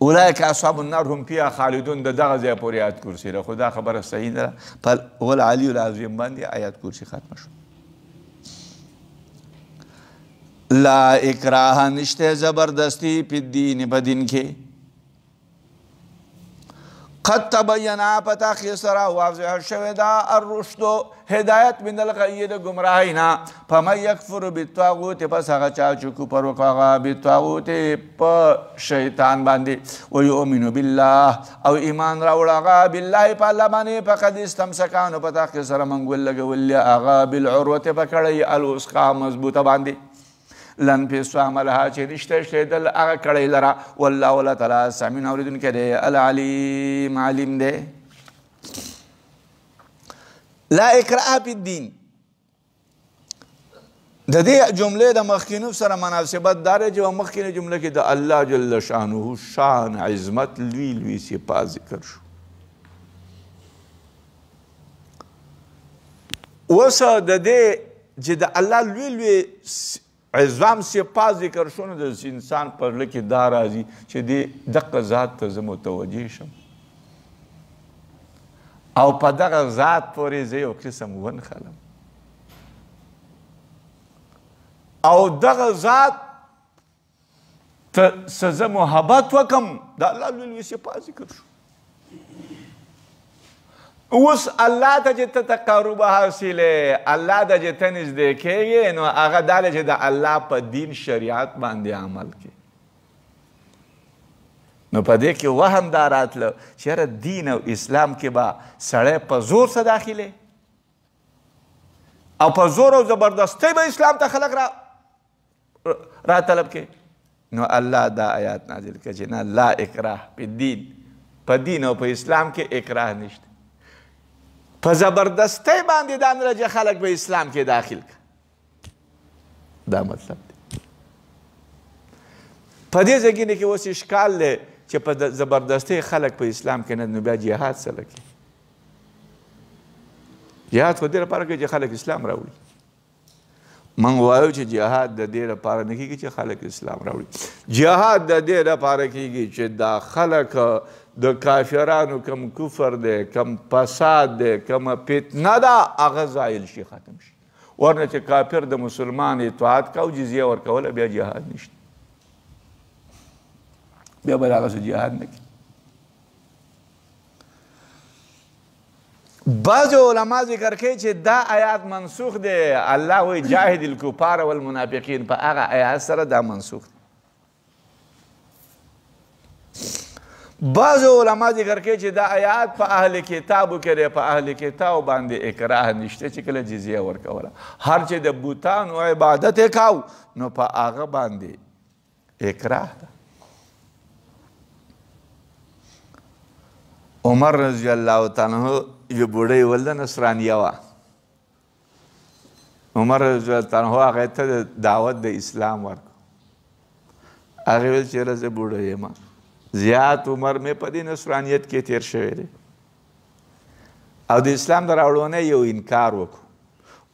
اولئک اصحاب النار هم فیها خالدون د دغه ځای پورې آیات کرسی ده خو دا خبره صحیح ده په والعلی العظیم باندې آیات کرسی ختم شو لا اکراه نشته زبردستی په دین په دین کې قد تبینا پتا خسرا واضح شوی دا الرشد هدایت من الغی د گمراهی نه فمن یکفر بالطاغوت پس هغه چا چې کفر وکړ هغه بالطاغوت په شیطان باندې ویؤمن بالله او ایمان راوړ هغه بالله په الله باندې فقد استمسک نو پتا خسرا منګول لګول هغه بالعروة په کړۍ الوثقا مضبوطه باندې لن پیسو عملها چې نشته شته دل هغه کړی لره والله الله تعالی سمین اوریدونکی دی العلیم علیم دی لا اکراه فی الدین د دې جملې د مخکینو سره مناسبت دار چې مخکینه جمله کې د الله جل شانه شان عظمت لوی لوی صفات ذکر شو اوس د دې چې د الله لوی لوی عظام صفات ذکر شونه د انسان پر زړه کې دا راځي چې دغه ذات ته زه متوجه شم او په دغه ذات پورې زه یو قسم ونښلم او دغه ذات ته څه زه محبت وکړم د الله لوی لوی صفات ذکر شو اوس الله ته چې ته تقرب حاصلې الله ته چې ته نږدې کېږې نو هغه دا دی چې د الله په دین شریعت باندې عمل کې نو په دې کې وهم دا راتله چې یاره دین او اسلام کې به سړی په زور څه داخلې او په زور او زبردستۍ به اسلام ته خلک را طلب کې نو الله دا آیات نازل کړه چې نه لا اکراه په دین په دین او په اسلام کې اکراه نشته په زبردستی باندې دا نه چې خلک به اسلام کې داخل کړه دا مطلب دی په دې ځای کې اوس اشکال دی چې په زبردستی خلک په اسلام کې نه نو بیا جهاد څه لکې جهاد خو دې لپاره کوي چې خلک اسلام راوړي موږ وایو چې جهاد د دې لپاره نه کېږي چې خلک اسلام راوړي جهاد د دې لپاره کېږي چې دا خلک د کافرانو کم کفر دی کم فساد دی کم فتنه ده هغه زایل شي ختم شي ورنه چې کافر د مسلمان اطاعت کو جزیه ورکوله بیا جهاد نشته بیا به هغه جهاد نه کوي بعض علما ذکر کوي چې دا آیات منسوخ دی الله وایي جاهد الکفار والمنافقین په هغه آیات سره دا منسوخ دی بعض علما ذکر کوي چې دا آیات په اهل کتابو کې دی، په اهل کتابو باندې اکراه نشته چې کله جزیه ورکوله. هر چې د بوتانو عبادت یې کاو نو په هغه باندې اکراه ده. عمر رضی الله تعالی عنہ یو بوډۍ ولده نصرانیه وه. عمر رضی الله تعالی عنہ هغې ته دعوت د اسلام ورکړو. هغې ویل چېرې زه بوډۍ یم، زیات عمر مې په دې نصرانیت کې تیر شوی دی او د اسلام د راوړونې یو انکار وکړو.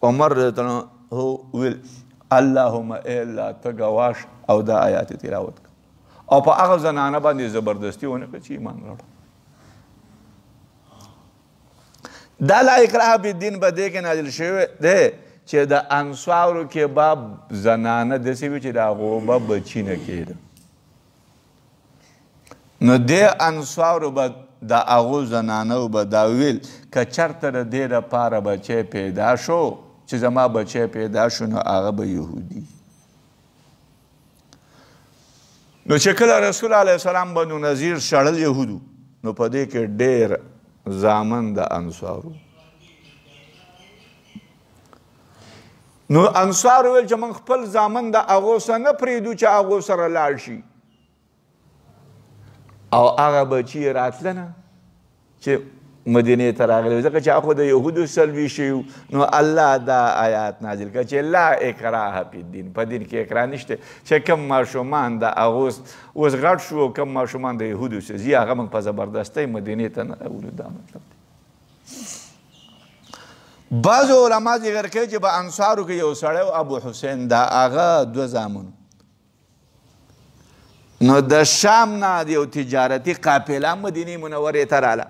عمر رضی الله عنه ویل اللهم ای الله ته ګواښ او دا آیات تلاوت کړه او په هغه زنانه باندې زبردستي ونه کړه چې ایمان راوړه. دا لا اکراه بالدین په دې کې نازل شوی دی چې د انصارو کې به زنانه داسې وي چې د هغو به بچي نه کېده. نو دې انصارو به د هغو زنانو به دا ویل که چېرته د دې دپاره بچی پیدا شو چې زما بچی پیدا شو نو هغه به یهودي. نو چې کله رسول علیه السلام بنو نظیر شړل یهودو نو په دې کې ډېر زامن د انصارو. نو انصارو ویل چې موږ خپل زامن د هغو سره نه پرېږدو چې هغو سره لاړ شي او هغه بچي یې راتله نه چې مدینې ته راغلی ځکه چې هغه د یهودو سلبي شوي نو الله دا آیات نازل کړه چې لا اکراه فی الدین، په دین کې اکراه نشته چې کوم ماشومان د هغو اوس غټ شو او کوم ماشومان د یهودو سره ځي هغه موږ په زبردستۍ مدینې ته نه راولو. دا مطلب دی. بعضو علما ذکر کوي چې په انصارو کې یو سړی و ابو حسین، دا هغه دوه زامن نو د شام نه د یو تجارتي قافله مدینې منورې ته راله.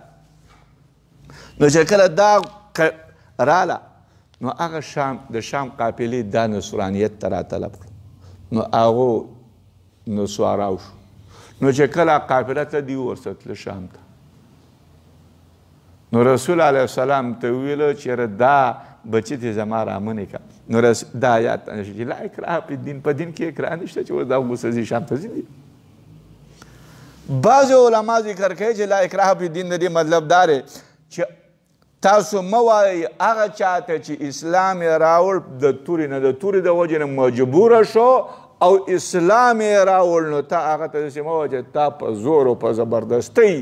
نو چې کله دا راله نو هغه د شام قافلې دا نصرانیت ته راطلب کړو نو هغو نسواراو شو. نو چې کله قافله ته دي ورسه تله شام ته نو رسول علیه السلام ته ویلو چې دا بچی ته زما رامنې که. نو دا آیات چې لا اکراه فی الدین، په دین کې اکراه نشته چې اوس دا اوس ځي شام ته ځي. بعضو علما ذکر کوي چې لا اکراه فی الدین د دې مطلب دا دی چې تاسو مه وایئ هغه چاته چې اسلام یې راوړ د تورې نه د تورې د وجې نه مجبوره شو او اسلام یې راوړ نو ته هغه ته داسې مه وایه چې تا په زور او په زبردستۍ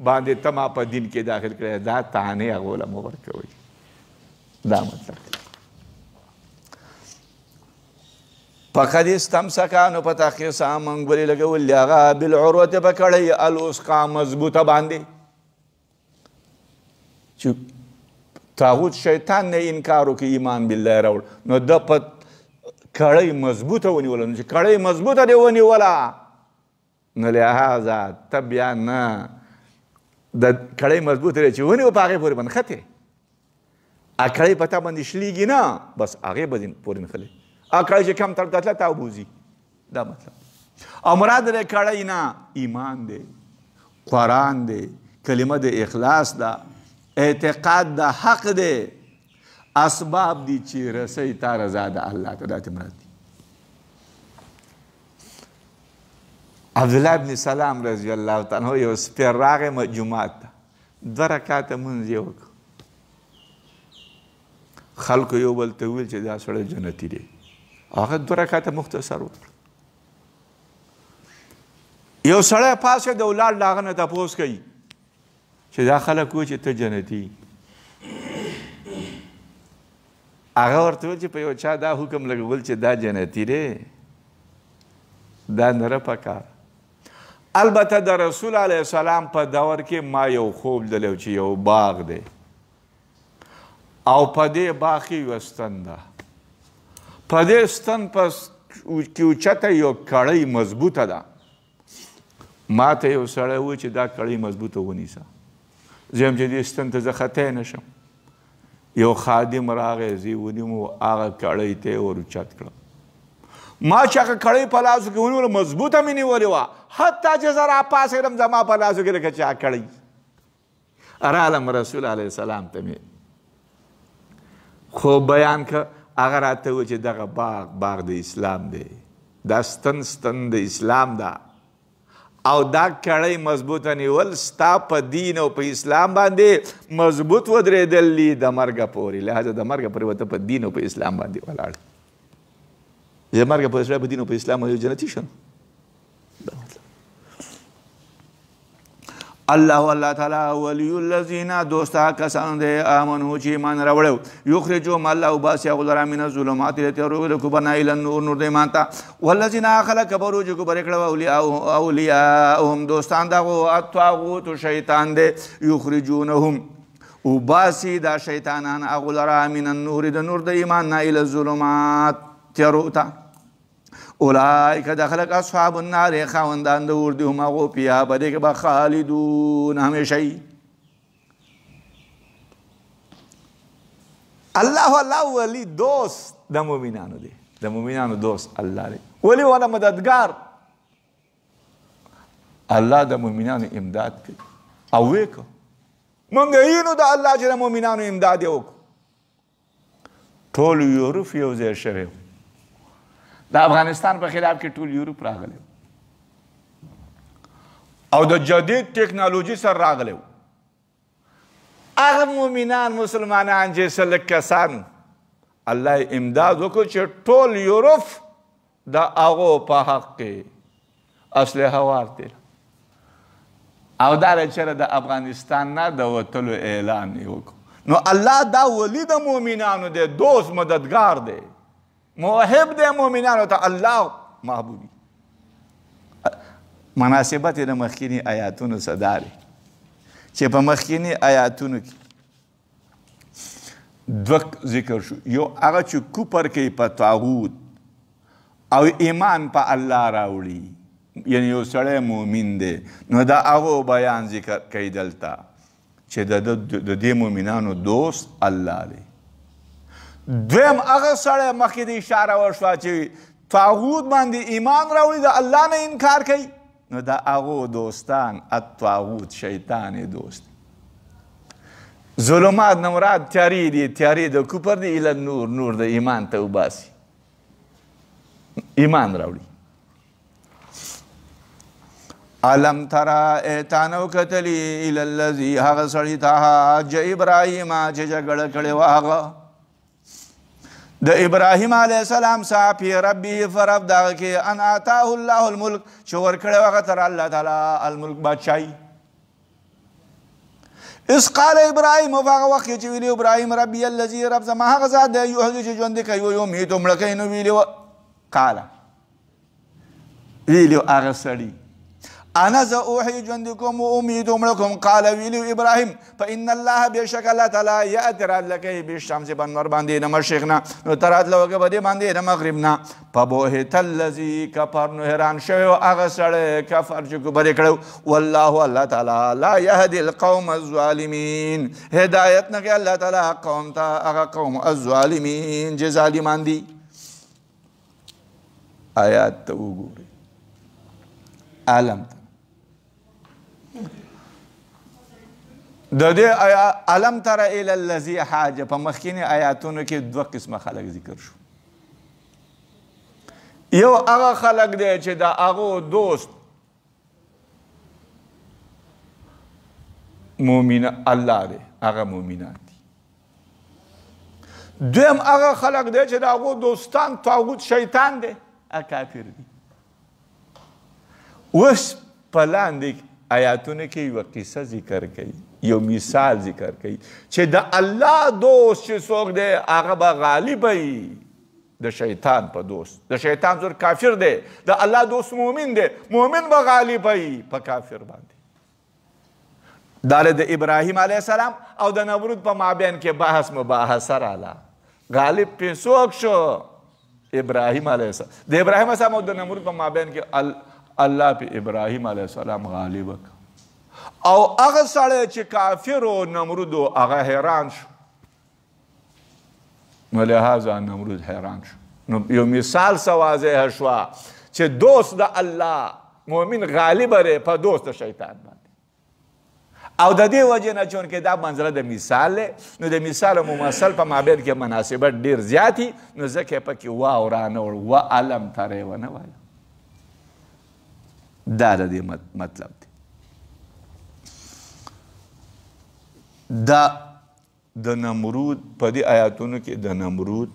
باندې ته ما په دین کې داخل کړی. دا طعنې هغو له مه ورکوئ. دا مطلب دی. فقد استمسکا نو په تحقیق سره موږ ولې لګولي هغه بالعروة په کړۍ الوثقی مضبوطه باندې چې طاغوت شیطان نه انکار وکړي ایمان بالله راوړ نو د په کړۍ مضبوطه ونیوله. نو چې کړۍ مضبوطه دې ونیوله نو لهذا ته بیا نه د کړۍ مضبوطه دی چې ونیو په هغې پورې به نښتې کړۍ په تا باندې شلیږي نه بس هغې به پورې نښلې کړۍ چې کم تړ ته تله تا وبوځي. دا مطلب او مراد د کړۍ نه ایمان دی، قرآن دی، کلمه د اخلاص ده، اعتقاد د حق دی، اسباب دي چې رسوي تا رضا ده الله ته. دا ته مراد دي. عبدالله ابن سلام رضی الله تعالی عنہ یو سپیر راغی جومات ته 2 رکعاته لمونځ یې وکړ. خلکو یو بل ته ویل چې دا سړی جنتي دی. هغه 2 رکعاته مختصر وکړ. یو سړی پاسې د ولاړ د هغه نه تپوس کوي چې دا خلک وایي چې ته جنتي. هغه ورته ویل چې په یو چا دا حکم لګول چې دا جنتي دی دا نره پکار. البته د رسول علیه السلام په دور کې ما یو خوب لیدلی چې یو باغ دی او په دې باغ کې یوه ستن ده. په دې ستن کې اوچته یو کړۍ مضبوطه ده. ما ته یو سړی ووایي چې دا کړۍ مضبوطه ونیسه. زه یم چې دې ستن ته زه خطی نه شم. یو خادم راغی زه یې ونیوم هغه کړۍ ته یې ور اوچت کړم. ما چې هغه کړۍ په لاسو کې ونیوله مضبوطه مې نیولې وه حتی چې زه راپاڅېدم زما په لاسو کې لکه چې هغه کړۍ رالم رسول علیه السلام ته مې خو بیان که هغه راته وویل چې دغه باغ د اسلام دی. دا ستن د اسلام ده او دا کړی مضبوطه نیول ستا په دین او په اسلام باندې مضبوط ودرېدل دي د مرګه پورې. لهذا د مرګه پورې ورته په دین او په اسلام باندې ولاړ. د مرګه پورې په دین او په اسلام باندې جنتي شو. الله تعالی ولی الذین دوستا کسان دی آمنو چې ایمان راوړو یخرجهم الله وباسي هغه لره من الظلمات الى النور لکبرنا الى النور نور د ایمان ته والذین آخر کفروا چې کفر کړه اولیاءهم دوستان دغه الطاغوت شیطان دی یخرجونهم وباسي دا شیطانان هغه لره من النور د نور د ایمان نه الى الظلمات تیارو ته اولئک د خلق اصحاب النار خاوندان د اور دي هم هغو فیها په دې کې به خالدون همیشه یي. الله ولی دوست د مؤمنانو دی، د مؤمنانو دوست الله دی، ولی والا مددگار. الله د مؤمنانو امداد کوي او ویې کو مونږ یینو د الله چې د مؤمنانو امداد یې وکړو. ټول یورپ یو ځای شوی و، د افغانستان په خلاف کې ټول یورپ راغلی او د جدید ټکنالوژي سره راغلی و. هغه مؤمنان مسلمانان چې څه لږ کسان الله امداد وکړو چې ټول یورپ د هغو په حق کې اسلحه واردېده او دا چېرې د افغانستان نه د وتلو اعلان یې وکړو. نو الله دا ولی د مؤمنانو دی، دوست مددگار دی، محب دی مؤمنانو ته الله محبوبي. مناسبت د مخکینی آیاتونو سره دا دی چې په مخکینی آیاتونو کې دوه ذکر شو. یو هغه چې کفر کوي په طاغوت او ایمان په الله راوړي، یعنی یو سړی مؤمن دی، نو دا هغو بیان ذکر کوي دلته چې د دې مؤمنانو دوست الله دی. دویم هغه سړی مخکې د اشاره وشوه چې طاغوت باندې ایمان راوړي د الله نه انکار کوي، نو د هغو دوستان الطاغوت شیطان دوست. ظلمات نه مراد تیارې دي، تیارې د کفر دي، الی النور نور د ایمان ته وباسي، ایمان راوړي. علم ترى ایتانو کتلی الی الذی هغه سړي ته حاج ابراهیم چې جګړه کړې وه هغه د ابراهیم علیه السلام سره فی ربه فرب دغه کې ان آتاه الله الملک چې ورکړی هغه ته الله تعالی الملک بادشاهي. اس قال ابراهیم په هغه وخت کې چې ویلي ابراهیم ربي الذي رب زما هغه ذات دی یحیی چې ژوندی کوي ویمیت مړه کوي. نو ویلي قال ویلي هغه سړي انا ذا اوحي ژوندی کوم و امیت مړه کوم. قال ویلي ابراهیم فان الله بشک الله تعالی یأتی راتلکی بالشمس په نور باندې د مشرق نه، نو ته راتله وکړه په دې باندې د مغرب نه. فبهت الذي کفر، نو حیران شوی و هغه سړی کفر چې کفر یې کړی. والله الله تعالی لا یهدي القوم الظالمین، هدایت نه کوي الله تعالی قوم ته هغه قوم الظالمین چې ظالمان دي. آیات ته وګورئ. علم د دې علم تر الی الذی حاج په مخکینی آیاتونو کې دوه قسمه خلک ذکر شو. یو هغه خلک دی چې د هغو دوست مؤمن الله دی، هغه مؤمنان دي. دویم هغه خلک دی چې د هغو دوستان طاغوت شیطان دی، هغه کافر دي. اوس په لاندې آیاتونو کې یوه قصه ذکر کوي، یو مثال ذکر کوي چې د الله دوست چې څوک دی هغه به غالب وي د شیطان په دوست. د شیطان زور کافر دی، د الله دوست مؤمن دی، مؤمن به غالب وي په کافر باندې. دا د ابراهیم علیه السلام او د نمرود په مابین کې بحث مباحثه راله. غالب پې څوک شو؟ ابراهیم علیه السلام. د ابراهیم علیه السلام او د نمرود په مابین کې الله په ابراهیم علیه السلام غالب وکړ. او هغه سړی چې کافر و نمرود و هغه حیران شو. نو لهذا نمرود حیران شو. نو یو مثال څه واضحه شوه چې دوست د الله مؤمن غالبه دی په دوست د شیطان باندې. او د دې وجې نه چونکې دا منظره د مثال دی، نو د مثال او ممثل په مابین کې مناسبت ډېر زیات نو ځکه یې پکې واو رانه وړ و علم ترې ونه وایه. دا د دې مطلب دی. دا د نمرود په دې آیاتونو کې د نمرود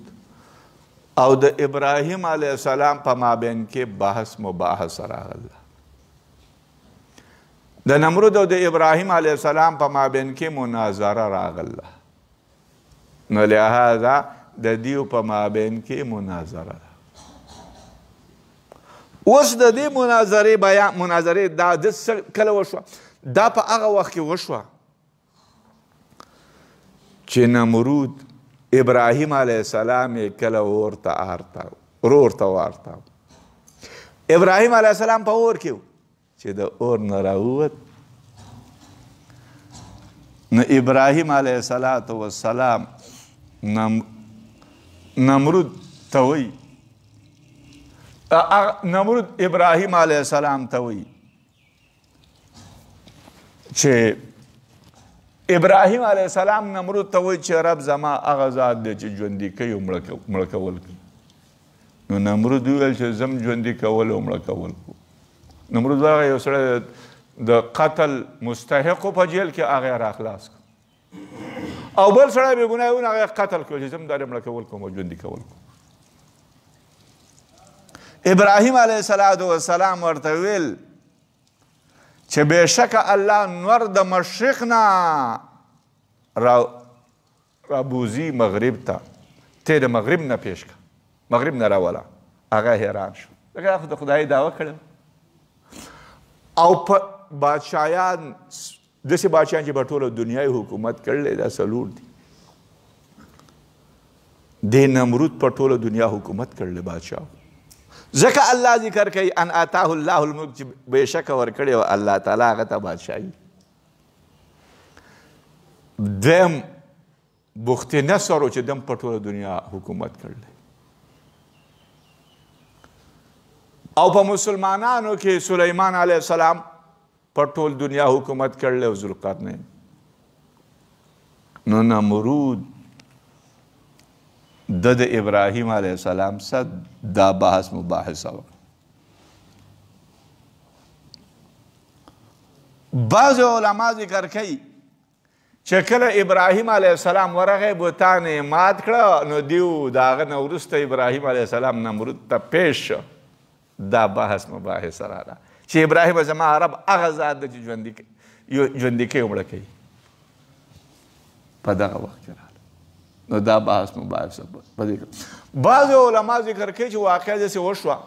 او د ابراهیم علیه السلام په مابین کې بحث مباحث راغله. د نمرود او د ابراهیم علیه السلام په مابین کې مناظره راغله. نو لہذا د دیو په مابین کې مناظره ده. اوس د دې مناظرې دا کله وشوه؟ دا په هغه وخت کې وشوه چې نمرود ابراهیم علیه السلام یې کله اور ته وارتاو. ابراهیم علیه السلام په اور کې و چې د اور نه راووت. نو ابراهیم علیه السلام نمرود ته وایي، نمرود ابراهیم علیه السلام ته وایي چې ابراهیم علیه السلام نمرود ته وایي چې رب زما هغه ذات دی چې ژوندي کوي او مړه کول کوي. نو نمرود وویل چې زم ژوندي کول او مړه کول کوو. نمرود هغه یو سړی د قتل مستحق په جیل کې هغه راخلاص کړ، او بل سړی بې ګناه و هغه قتل کړ چې زم دا مړه کول کوم او ژوندي کول کوم. ابراهیم علیه السلام ورته ویل چې بېشکه الله نور د مشرق نه رابوزي مغرب ته، ته د مغرب نه پیش که، مغرب نه راوله. هغه حیران شو، ځکه خو د خدای دعوه کړې او په بادشاهیان داسې بادشاهان چې په ټوله دنیا یې حکومت کړلی دا څلور دي. د نمرود په ټوله دنیا حکومت کړلی بادشاه. ځکه الله ذکر کوي ان آتاه الله الملک چې بېشکه ورکړی و الله تعالی هغه ته بادشاهي. دویم بخت نصر و چې دم په ټوله دنیا حکومت کړلی. او په مسلمانانو کې سلیمان علیه السلام په ټول دنیا حکومت کړلی او ذوالقرنین. نو نمرود د ابراهیم علیه السلام سره دا بحث مباحثه وکړه. بعض علما ذکر کوي چې کله ابراهیم علیه السلام ورغی بوتان یې مات کړه، نو دیو د هغه نه وروسته ابراهیم علیه السلام نمرود ته پیش شو. دا بحث مباحثه راغله چې ابراهیم زما رب هغه ذات دی چې ژوندي کوي او مړه کوي. په دغه وخت کې راغله. نو دا بحث مباحثه په دې کې بعض علما ذکر کوي چې واقعه داسې وشوه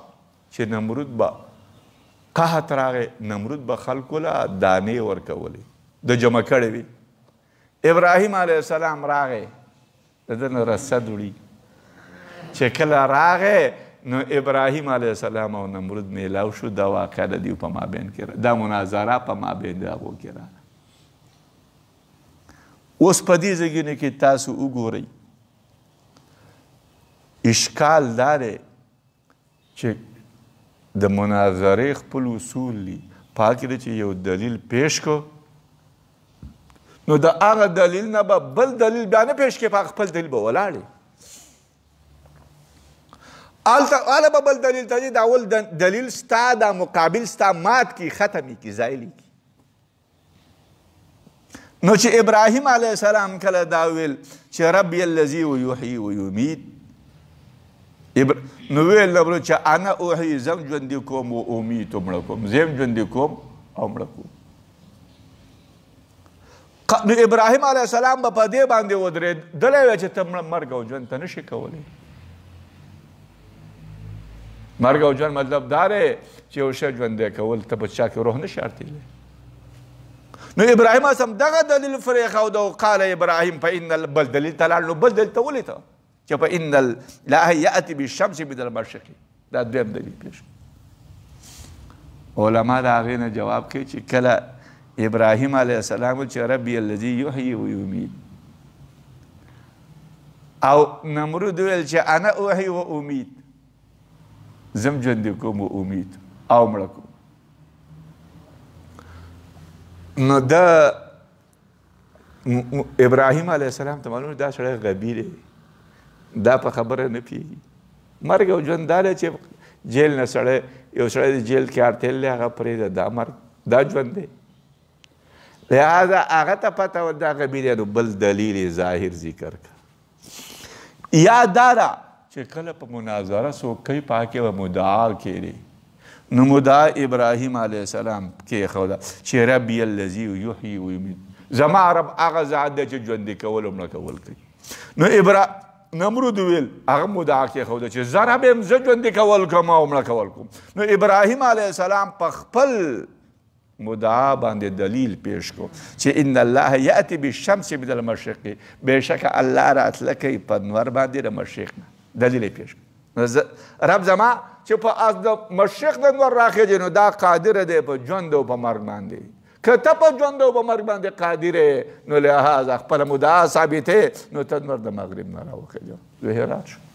چې نمرود به قحط راغی، نمرود به خلکو له دانې ورکولې د جمع کړې وي. ابراهیم علیه السلام راغی، د ده نه رسد وړي چې کله راغی نو ابراهیم علیه السلام او نمرود میلاو شو. دا واقعه د دیو په مابین کې دا مناظره په مابین د هغو کې راغله. اوس په دې ځایونو کې تاسو وګورئ، اشکال دا دی چې د مناظرې خپل اصول دي. په هغه کې چې یو دلیل پیش کو، نو د هغه دلیل نه به بل دلیل بیا نه پیش کړي، په خپل دلیل به ولاړې. هلته به بل دلیل ته د اول دلیل ستا دا مقابل ستا مات کی ختمی کی زایلی کی. نو چې ابراهیم علیه السلام کله دا ویل چې ربی الذی یحیی و یمیت، نو ویل نمرود چې انا احیی، زم ژوندي کوم و امیت و مړه کوم، زم ژوندي کوم او مړه کوم. نو ابراهیم علیه السلام به په دې باندې ودرېدلی وی چې ته مرګ او ژوند ته نشي کولی. مرګ او ژوند مطلب دا دی چې یو شی ژوندی کول، ته په چا کې روح نشي اړتیلی. نو ابراهیم اسم دغه دلیل فریښود او قال ابراهیم فإن بل دلیل ته لاړ. نو بل دلیل ته ولې ته چې فإن الله یأتي بالشمس من المشرق، دا دویم دلیل پیش. علما د هغې نه جواب کوي چې کله ابراهیم علیه السلام چې ربی الذی یحیی و یمیت، او نمرود ویل چې انا احیی و امیت، زم ژوندي کوم و امید او مړه کوم. نو دا ابراهیم علیه السلام ته معلوم دا سړی غبي دی، دا په خبره نه پوهېږي. مرګ او ژوند دا دی چې جیل نه سړی یو سړی د جیل کې ارتل دی هغه پرېږده دا مرګ دا ژوند دی لہذا هغه ته پته وه دغه بیره نو بل دلیل ظاهر ذکر کړه یا دا ده چې کله په مناظره څوک کوي په هغه کې به مدعا کېږي نو مدعا ابراهیم علیه السلام کېښوده چې ربي الذي یحیی ویمیت زما رب هغه ذات دی چې ژوندي کول او مړه کول کوي نو نمرود ویل هغه مدعا کېښوده چې زه رب یم زه ژوندي کول کوم او مړه کول کوم نو ابراهیم علیه السلام په خپل مدعا باندې دلیل پیش کو چې ان الله یأتی بالشمس من المشرق بېشکه الله راتله کوي په نور باندې د مشرق نه دلیل یې پیش کو رب زما چې په از د مشرق د نور راخېږي نو دا قادر دی په ژوند او په مرګ باندې که ته په ژوند او په مرګ باندې قادر یې نو لهذا خپله مدعا ثابتې نو ته نور د مغرب نه راوخېږه ظهرات شو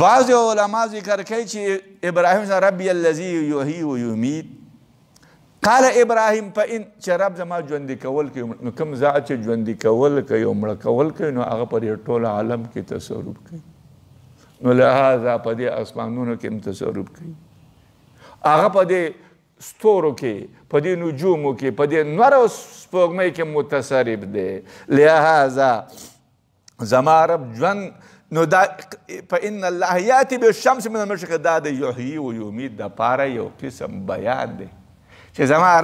بعض علما ذکر کوي چې ابراهیم صلی ربي الذي یحیی و یمیت قال ابراهیم فإن چې رب زما ژوندي کول کوي نو کوم ذات چې ژوندي کول کوي او مړه کول کوي نو هغه پر ټول عالم کې تصرف کوي نو لهذا په دې اسمانونو کې هم تصرف کوي هغه په دې ستورو کې په دې نجومو کې په دې نور او سپوږمۍ کې متصرف دی لهذا زما رب ژوند نو دا فإن الله یأتی بالشمس من المشرق دا د یحیی و یمیت دپاره یو قسم بیان دی چې زما